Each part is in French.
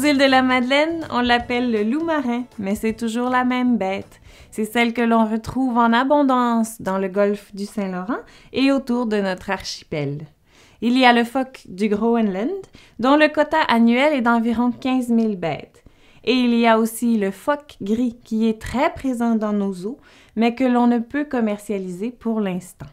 îles de la Madeleine, on l'appelle le loup marin, mais c'est toujours la même bête. C'est celle que l'on retrouve en abondance dans le golfe du Saint-Laurent et autour de notre archipel. Il y a le phoque du Groenland, dont le quota annuel est d'environ 15 000 bêtes. Et il y a aussi le phoque gris, qui est très présent dans nos eaux, mais que l'on ne peut commercialiser pour l'instant.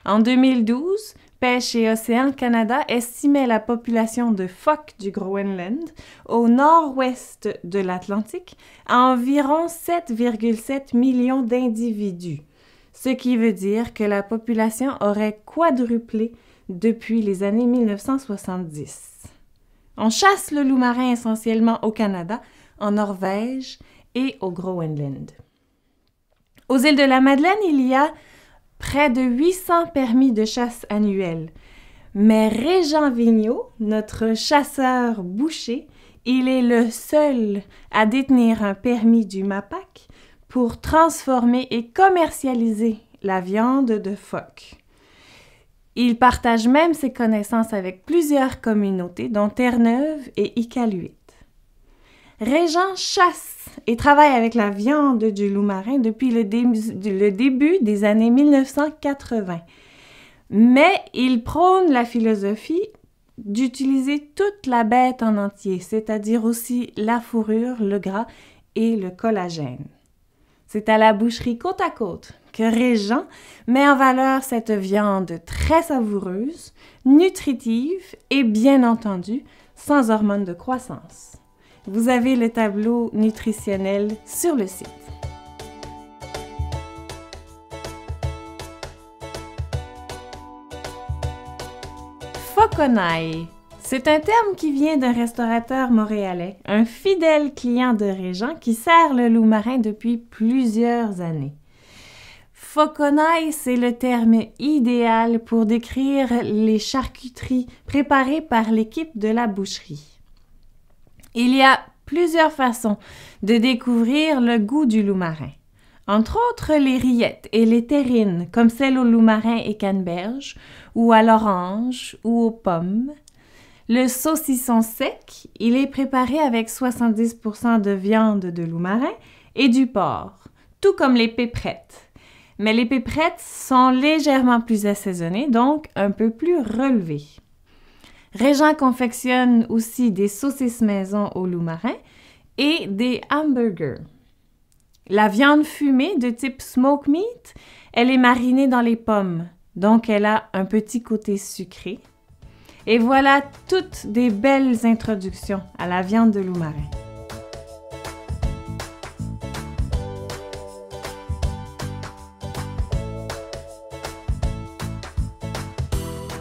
En 2012, Pêche et Océan Canada estimait la population de phoques du Groenland au nord-ouest de l'Atlantique à environ 7,7 millions d'individus, ce qui veut dire que la population aurait quadruplé depuis les années 1970. On chasse le loup marin essentiellement au Canada, en Norvège et au Groenland. Aux îles de la Madeleine, il y a près de 800 permis de chasse annuels. Mais Régent Vigneault, notre chasseur boucher, il est le seul à détenir un permis du MAPAC pour transformer et commercialiser la viande de phoque. Il partage même ses connaissances avec plusieurs communautés, dont Terre-Neuve et Iqaluit. Régent chasse et travaille avec la viande du loup marin depuis le début des années 1980. Mais il prône la philosophie d'utiliser toute la bête en entier, c'est-à-dire aussi la fourrure, le gras et le collagène. C'est à la boucherie Côte à Côte que Régent met en valeur cette viande très savoureuse, nutritive et bien entendu sans hormones de croissance. Vous avez le tableau nutritionnel sur le site. Foconaille. C'est un terme qui vient d'un restaurateur montréalais, un fidèle client de Régent qui sert le loup marin depuis plusieurs années. Foconaille, c'est le terme idéal pour décrire les charcuteries préparées par l'équipe de la boucherie. Il y a plusieurs façons de découvrir le goût du loup marin. Entre autres, les rillettes et les terrines, comme celles au loup marin et canneberge, ou à l'orange, ou aux pommes. Le saucisson sec, il est préparé avec 70% de viande de loup marin et du porc, tout comme les péprettes. Mais les péprettes sont légèrement plus assaisonnées, donc un peu plus relevées. Régent confectionne aussi des saucisses maison au loup marin et des hamburgers. La viande fumée de type smoke meat, elle est marinée dans les pommes, donc elle a un petit côté sucré. Et voilà toutes des belles introductions à la viande de loup marin.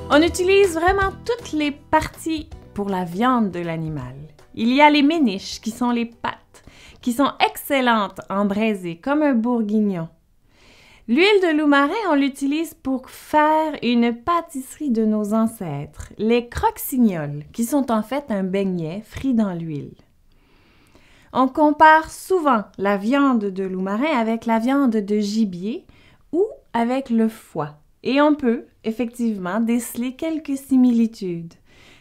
On utilise vraiment toutes les parties pour la viande de l'animal. Il y a les méniches, qui sont les pattes, qui sont excellentes en braisé, comme un bourguignon. L'huile de loup marin, on l'utilise pour faire une pâtisserie de nos ancêtres, les croquignoles, qui sont en fait un beignet frit dans l'huile. On compare souvent la viande de loup marin avec la viande de gibier ou avec le foie. Et on peut, effectivement, déceler quelques similitudes.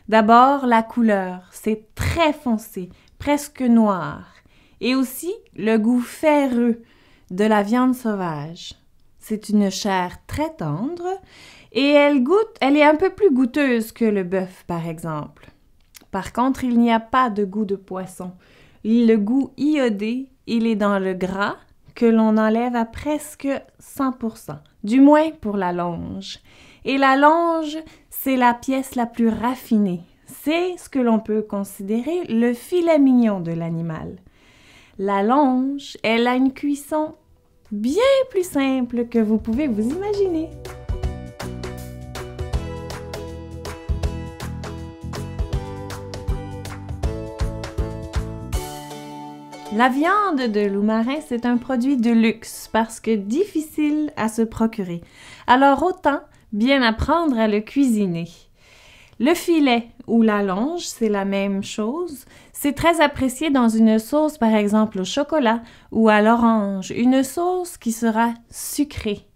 D'abord, la couleur, c'est très foncé, presque noir. Et aussi, le goût ferreux de la viande sauvage. C'est une chair très tendre et elle est un peu plus goûteuse que le bœuf, par exemple. Par contre, il n'y a pas de goût de poisson. Le goût iodé, il est dans le gras que l'on enlève à presque 100%, du moins pour la longe. Et la longe, c'est la pièce la plus raffinée. C'est ce que l'on peut considérer le filet mignon de l'animal. La longe, elle a une cuisson bien plus simple que vous pouvez vous imaginer. La viande de loup marin, c'est un produit de luxe parce que difficile à se procurer. Alors autant bien apprendre à le cuisiner. Le filet ou la longe, c'est la même chose. C'est très apprécié dans une sauce, par exemple au chocolat ou à l'orange, une sauce qui sera sucrée.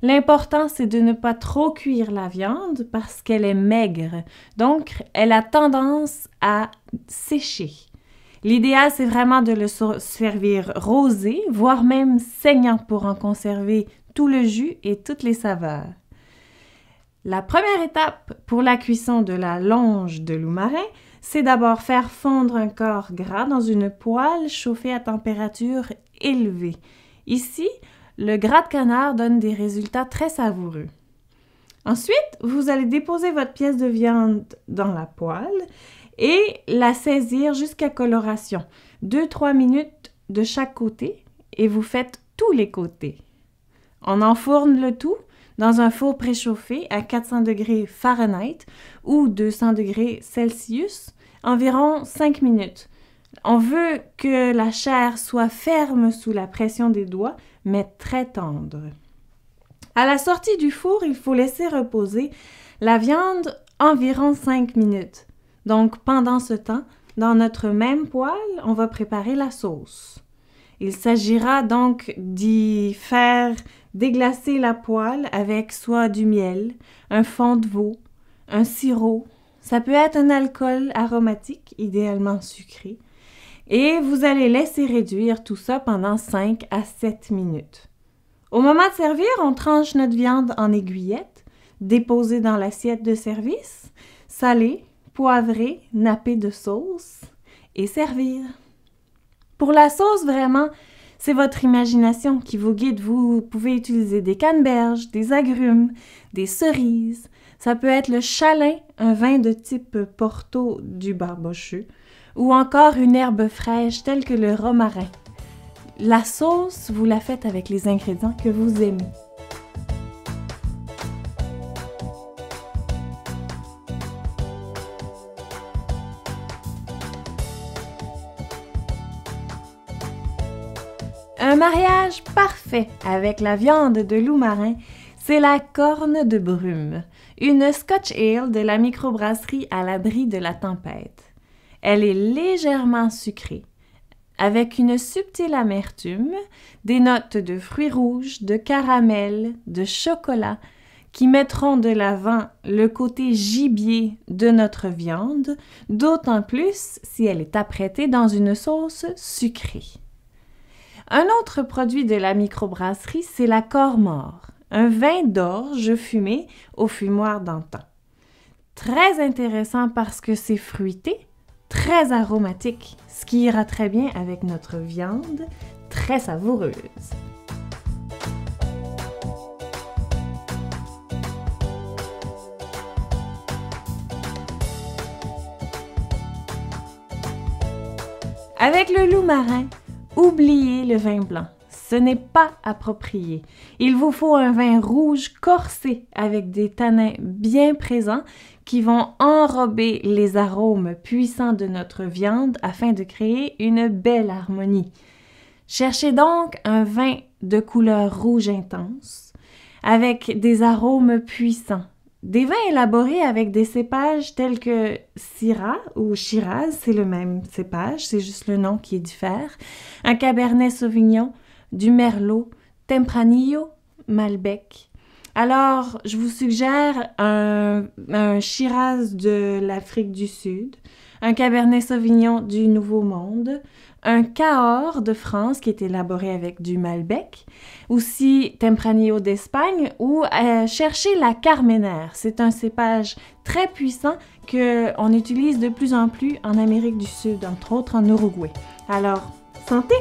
L'important, c'est de ne pas trop cuire la viande parce qu'elle est maigre, donc elle a tendance à sécher. L'idéal, c'est vraiment de le servir rosé, voire même saignant pour en conserver tout le jus et toutes les saveurs. La première étape pour la cuisson de la longe de loup marin, c'est d'abord faire fondre un corps gras dans une poêle chauffée à température élevée. Ici, le gras de canard donne des résultats très savoureux. Ensuite, vous allez déposer votre pièce de viande dans la poêle et la saisir jusqu'à coloration. 2-3 minutes de chaque côté et vous faites tous les côtés. On enfourne le tout dans un four préchauffé à 400 degrés Fahrenheit ou 200 degrés Celsius, environ 5 minutes. On veut que la chair soit ferme sous la pression des doigts, mais très tendre. À la sortie du four, il faut laisser reposer la viande environ 5 minutes. Donc, pendant ce temps, dans notre même poêle, on va préparer la sauce. Il s'agira donc d'y faire déglacer la poêle avec soit du miel, un fond de veau, un sirop. Ça peut être un alcool aromatique, idéalement sucré. Et vous allez laisser réduire tout ça pendant 5 à 7 minutes. Au moment de servir, on tranche notre viande en aiguillettes, déposée dans l'assiette de service, salée, poivrée, nappée de sauce et servir. Pour la sauce, vraiment, c'est votre imagination qui vous guide. Vous pouvez utiliser des canneberges, des agrumes, des cerises. Ça peut être le chalin, un vin de type Porto du Barbocheux, ou encore une herbe fraîche telle que le romarin. La sauce, vous la faites avec les ingrédients que vous aimez. Un mariage parfait avec la viande de loup marin, c'est la corne de brume, une Scotch Ale de la microbrasserie à l'abri de la tempête. Elle est légèrement sucrée, avec une subtile amertume, des notes de fruits rouges, de caramel, de chocolat, qui mettront de l'avant le côté gibier de notre viande, d'autant plus si elle est apprêtée dans une sauce sucrée. Un autre produit de la microbrasserie, c'est la Corps-Mort, un vin d'orge fumé au fumoir d'antan. Très intéressant parce que c'est fruité, très aromatique, ce qui ira très bien avec notre viande, très savoureuse. Avec le loup marin, oubliez le vin blanc. Ce n'est pas approprié. Il vous faut un vin rouge corsé avec des tanins bien présents qui vont enrober les arômes puissants de notre viande afin de créer une belle harmonie. Cherchez donc un vin de couleur rouge intense avec des arômes puissants. Des vins élaborés avec des cépages tels que Syrah ou Shiraz, c'est le même cépage, c'est juste le nom qui diffère, un Cabernet Sauvignon, du Merlot, Tempranillo, Malbec. Alors, je vous suggère un Shiraz de l'Afrique du Sud, un Cabernet Sauvignon du Nouveau Monde, un Cahors de France qui est élaboré avec du Malbec, aussi Tempranillo d'Espagne ou cherchez la Carmenère. C'est un cépage très puissant qu'on utilise de plus en plus en Amérique du Sud, entre autres en Uruguay. Alors, santé!